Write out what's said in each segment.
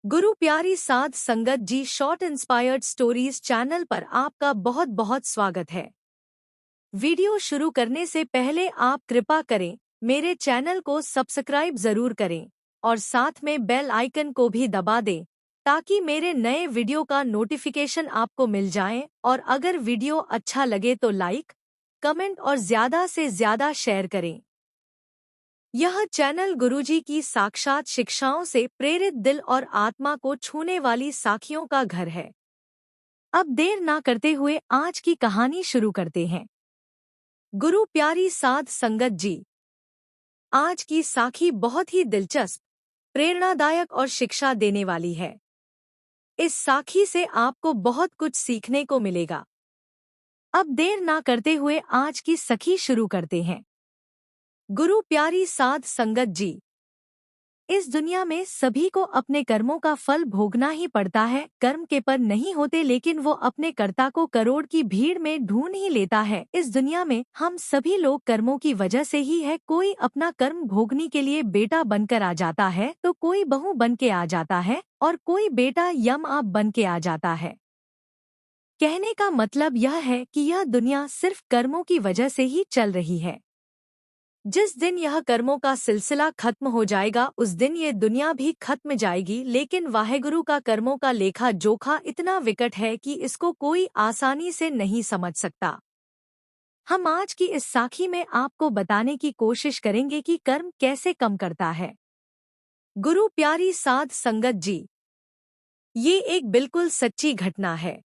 गुरु प्यारी साध संगत जी शॉर्ट इंस्पायर्ड स्टोरीज चैनल पर आपका बहुत बहुत स्वागत है। वीडियो शुरू करने से पहले आप कृपा करें मेरे चैनल को सब्सक्राइब जरूर करें और साथ में बेल आइकन को भी दबा दें ताकि मेरे नए वीडियो का नोटिफिकेशन आपको मिल जाए। और अगर वीडियो अच्छा लगे तो लाइक, कमेंट और ज़्यादा से ज़्यादा शेयर करें। यह चैनल गुरुजी की साक्षात शिक्षाओं से प्रेरित दिल और आत्मा को छूने वाली साखियों का घर है। अब देर ना करते हुए आज की कहानी शुरू करते हैं। गुरु प्यारी साध संगत जी। आज की साखी बहुत ही दिलचस्प, प्रेरणादायक और शिक्षा देने वाली है। इस साखी से आपको बहुत कुछ सीखने को मिलेगा। अब देर ना करते हुए आज की सखी शुरू करते हैं। गुरु प्यारी साध संगत जी। इस दुनिया में सभी को अपने कर्मों का फल भोगना ही पड़ता है। कर्म के पर नहीं होते, लेकिन वो अपने कर्ता को करोड़ की भीड़ में ढूंढ ही लेता है। इस दुनिया में हम सभी लोग कर्मों की वजह से ही है। कोई अपना कर्म भोगने के लिए बेटा बनकर आ जाता है, तो कोई बहू बन के आ जाता है और कोई बेटा यम आप बन के आ जाता है। कहने का मतलब यह है कि यह दुनिया सिर्फ कर्मों की वजह से ही चल रही है। जिस दिन यह कर्मों का सिलसिला खत्म हो जाएगा उस दिन ये दुनिया भी खत्म जाएगी। लेकिन वाहेगुरु का कर्मों का लेखा जोखा इतना विकट है कि इसको कोई आसानी से नहीं समझ सकता। हम आज की इस साखी में आपको बताने की कोशिश करेंगे कि कर्म कैसे कम करता है। गुरु प्यारी साध संगत जी, ये एक बिल्कुल सच्ची घटना है।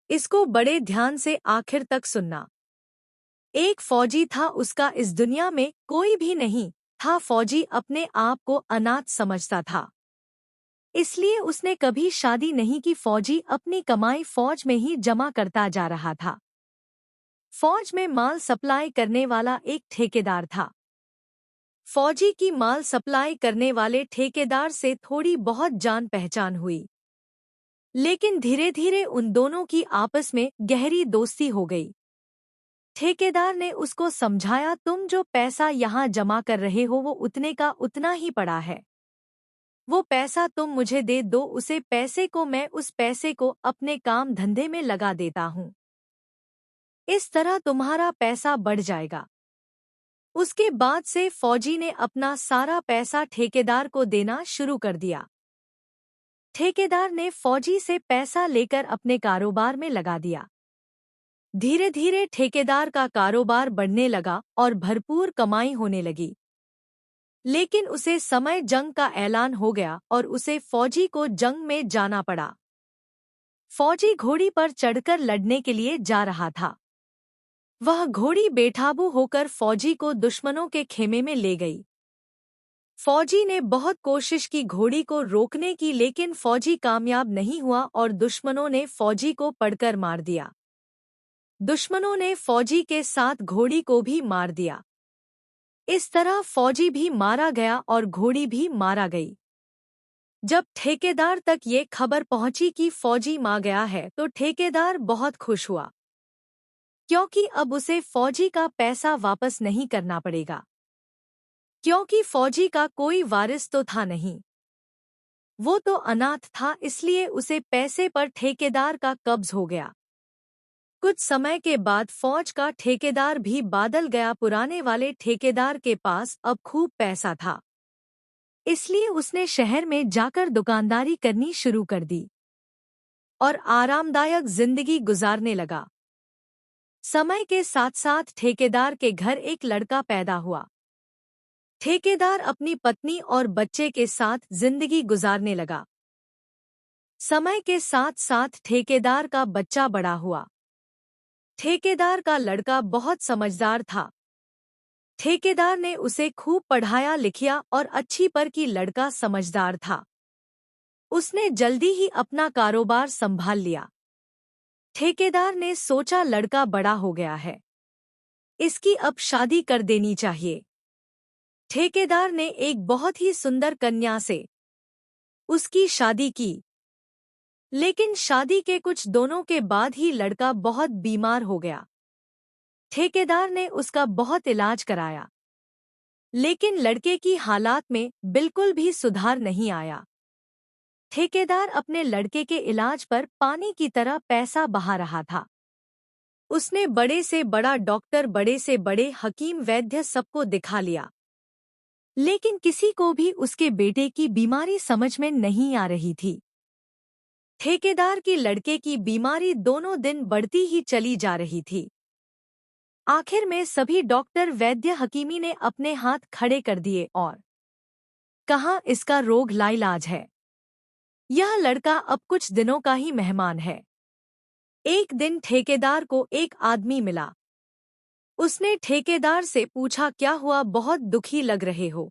इसको बड़े ध्यान से आखिर तक सुनना। एक फौजी था, उसका इस दुनिया में कोई भी नहीं था। फौजी अपने आप को अनाथ समझता था, इसलिए उसने कभी शादी नहीं की। फौजी अपनी कमाई फौज में ही जमा करता जा रहा था। फौज में माल सप्लाई करने वाला एक ठेकेदार था। फौजी की माल सप्लाई करने वाले ठेकेदार से थोड़ी बहुत जान पहचान हुई, लेकिन धीरे धीरे उन दोनों की आपस में गहरी दोस्ती हो गई। ठेकेदार ने उसको समझाया, तुम जो पैसा यहाँ जमा कर रहे हो वो उतने का उतना ही पड़ा है। वो पैसा तुम मुझे दे दो, उसे पैसे को मैं उस पैसे को अपने काम धंधे में लगा देता हूँ। इस तरह तुम्हारा पैसा बढ़ जाएगा। उसके बाद से फौजी ने अपना सारा पैसा ठेकेदार को देना शुरू कर दिया। ठेकेदार ने फौजी से पैसा लेकर अपने कारोबार में लगा दिया। धीरे धीरे ठेकेदार का कारोबार बढ़ने लगा और भरपूर कमाई होने लगी। लेकिन उसे समय जंग का ऐलान हो गया और उसे फौजी को जंग में जाना पड़ा। फौजी घोड़ी पर चढ़कर लड़ने के लिए जा रहा था। वह घोड़ी बेकाबू होकर फौजी को दुश्मनों के खेमे में ले गई। फौजी ने बहुत कोशिश की घोड़ी को रोकने की, लेकिन फौजी कामयाब नहीं हुआ और दुश्मनों ने फौजी को पड़कर मार दिया। दुश्मनों ने फौजी के साथ घोड़ी को भी मार दिया। इस तरह फौजी भी मारा गया और घोड़ी भी मारा गई। जब ठेकेदार तक ये खबर पहुंची कि फौजी मार गया है तो ठेकेदार बहुत खुश हुआ, क्योंकि अब उसे फौजी का पैसा वापस नहीं करना पड़ेगा, क्योंकि फौजी का कोई वारिस तो था नहीं। वो तो अनाथ था, इसलिए उसे पैसे पर ठेकेदार का कब्ज हो गया। कुछ समय के बाद फौज का ठेकेदार भी बादल गया। पुराने वाले ठेकेदार के पास अब खूब पैसा था, इसलिए उसने शहर में जाकर दुकानदारी करनी शुरू कर दी और आरामदायक जिंदगी गुजारने लगा। समय के साथ साथ ठेकेदार के घर एक लड़का पैदा हुआ। ठेकेदार अपनी पत्नी और बच्चे के साथ जिंदगी गुजारने लगा। समय के साथ साथ ठेकेदार का बच्चा बड़ा हुआ। ठेकेदार का लड़का बहुत समझदार था। ठेकेदार ने उसे खूब पढ़ाया लिखा और अच्छी पर की लड़का समझदार था। उसने जल्दी ही अपना कारोबार संभाल लिया। ठेकेदार ने सोचा, लड़का बड़ा हो गया है, इसकी अब शादी कर देनी चाहिए। ठेकेदार ने एक बहुत ही सुंदर कन्या से उसकी शादी की। लेकिन शादी के कुछ दिनों के बाद ही लड़का बहुत बीमार हो गया। ठेकेदार ने उसका बहुत इलाज कराया, लेकिन लड़के की हालात में बिल्कुल भी सुधार नहीं आया। ठेकेदार अपने लड़के के इलाज पर पानी की तरह पैसा बहा रहा था। उसने बड़े से बड़ा डॉक्टर, बड़े से बड़े हकीम, वैद्य सबको दिखा लिया, लेकिन किसी को भी उसके बेटे की बीमारी समझ में नहीं आ रही थी। ठेकेदार की लड़के की बीमारी दोनों दिन बढ़ती ही चली जा रही थी। आखिर में सभी डॉक्टर, वैद्य, हकीमी ने अपने हाथ खड़े कर दिए और कहा, इसका रोग लाइलाज है। यह लड़का अब कुछ दिनों का ही मेहमान है। एक दिन ठेकेदार को एक आदमी मिला। उसने ठेकेदार से पूछा, क्या हुआ, बहुत दुखी लग रहे हो?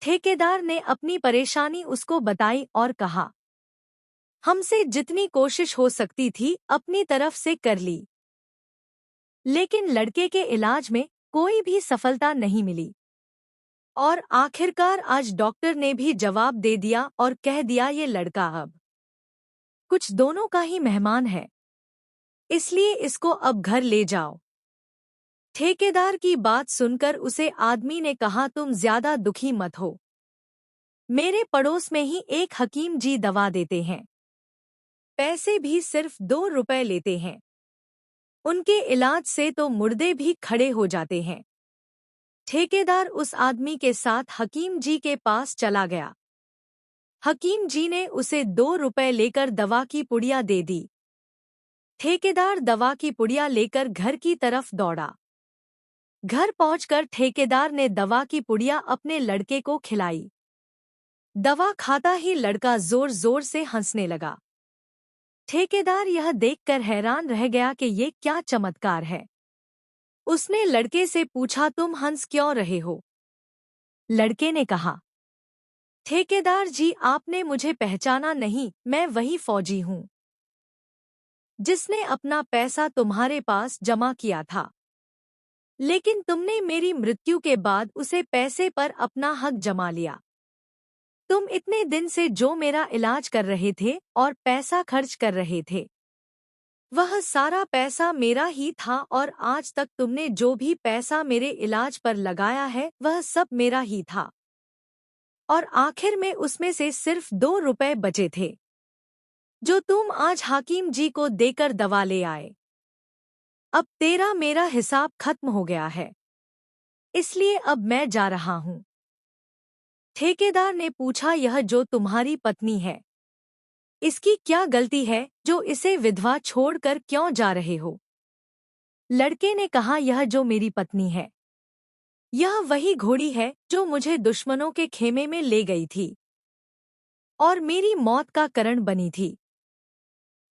ठेकेदार ने अपनी परेशानी उसको बताई और कहा, हमसे जितनी कोशिश हो सकती थी अपनी तरफ से कर ली, लेकिन लड़के के इलाज में कोई भी सफलता नहीं मिली। और आखिरकार आज डॉक्टर ने भी जवाब दे दिया और कह दिया, ये लड़का अब कुछ दोनों का ही मेहमान है, इसलिए इसको अब घर ले जाओ। ठेकेदार की बात सुनकर उसे आदमी ने कहा, तुम ज्यादा दुखी मत हो, मेरे पड़ोस में ही एक हकीम जी दवा देते हैं, पैसे भी सिर्फ 2 रुपए लेते हैं, उनके इलाज से तो मुर्दे भी खड़े हो जाते हैं। ठेकेदार उस आदमी के साथ हकीम जी के पास चला गया। हकीम जी ने उसे 2 रुपए लेकर दवा की पुड़िया दे दी। ठेकेदार दवा की पुड़िया लेकर घर की तरफ दौड़ा। घर पहुंचकर ठेकेदार ने दवा की पुड़िया अपने लड़के को खिलाई। दवा खाता ही लड़का जोर जोर से हंसने लगा। ठेकेदार यह देखकर हैरान रह गया कि ये क्या चमत्कार है। उसने लड़के से पूछा, तुम हंस क्यों रहे हो? लड़के ने कहा, ठेकेदार जी, आपने मुझे पहचाना नहीं, मैं वही फौजी हूँ जिसने अपना पैसा तुम्हारे पास जमा किया था, लेकिन तुमने मेरी मृत्यु के बाद उसे पैसे पर अपना हक जमा लिया। तुम इतने दिन से जो मेरा इलाज कर रहे थे और पैसा खर्च कर रहे थे, वह सारा पैसा मेरा ही था, और आज तक तुमने जो भी पैसा मेरे इलाज पर लगाया है वह सब मेरा ही था, और आखिर में उसमें से सिर्फ 2 रुपए बचे थे जो तुम आज हाकिम जी को देकर दवा ले आए। अब तेरा मेरा हिसाब खत्म हो गया है, इसलिए अब मैं जा रहा हूँ। ठेकेदार ने पूछा, यह जो तुम्हारी पत्नी है, इसकी क्या गलती है जो इसे विधवा छोड़कर क्यों जा रहे हो? लड़के ने कहा, यह जो मेरी पत्नी है, यह वही घोड़ी है जो मुझे दुश्मनों के खेमे में ले गई थी और मेरी मौत का कारण बनी थी,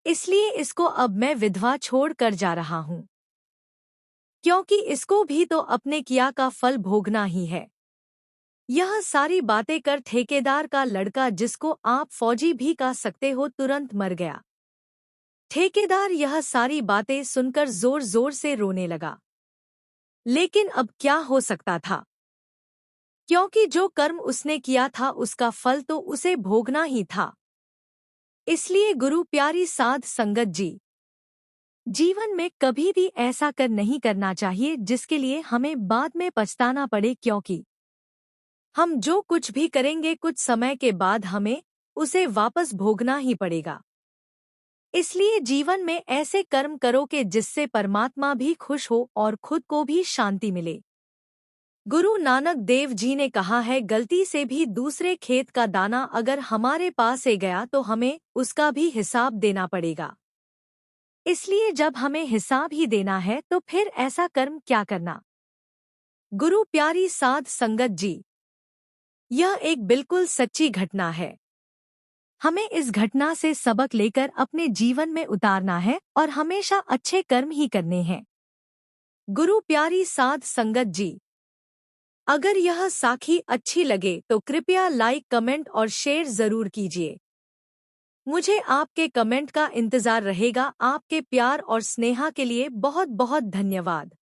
इसलिए इसको अब मैं विधवा छोड़ कर जा रहा हूँ, क्योंकि इसको भी तो अपने किया का फल भोगना ही है। यह सारी बातें कर ठेकेदार का लड़का, जिसको आप फौजी भी कह सकते हो, तुरंत मर गया। ठेकेदार यह सारी बातें सुनकर जोर जोर से रोने लगा, लेकिन अब क्या हो सकता था, क्योंकि जो कर्म उसने किया था उसका फल तो उसे भोगना ही था। इसलिए गुरु प्यारी साध संगत जी, जीवन में कभी भी ऐसा कर नहीं करना चाहिए जिसके लिए हमें बाद में पछताना पड़े, क्योंकि हम जो कुछ भी करेंगे कुछ समय के बाद हमें उसे वापस भोगना ही पड़ेगा। इसलिए जीवन में ऐसे कर्म करो कि जिससे परमात्मा भी खुश हो और खुद को भी शांति मिले। गुरु नानक देव जी ने कहा है, गलती से भी दूसरे खेत का दाना अगर हमारे पास से गया तो हमें उसका भी हिसाब देना पड़ेगा। इसलिए जब हमें हिसाब ही देना है तो फिर ऐसा कर्म क्या करना। गुरु प्यारी साध संगत जी, यह एक बिल्कुल सच्ची घटना है। हमें इस घटना से सबक लेकर अपने जीवन में उतारना है और हमेशा अच्छे कर्म ही करने हैं। गुरु प्यारी साध संगत जी, अगर यह साखी अच्छी लगे तो कृपया लाइक, कमेंट और शेयर जरूर कीजिए। मुझे आपके कमेंट का इंतजार रहेगा। आपके प्यार और स्नेहा के लिए बहुत बहुत धन्यवाद।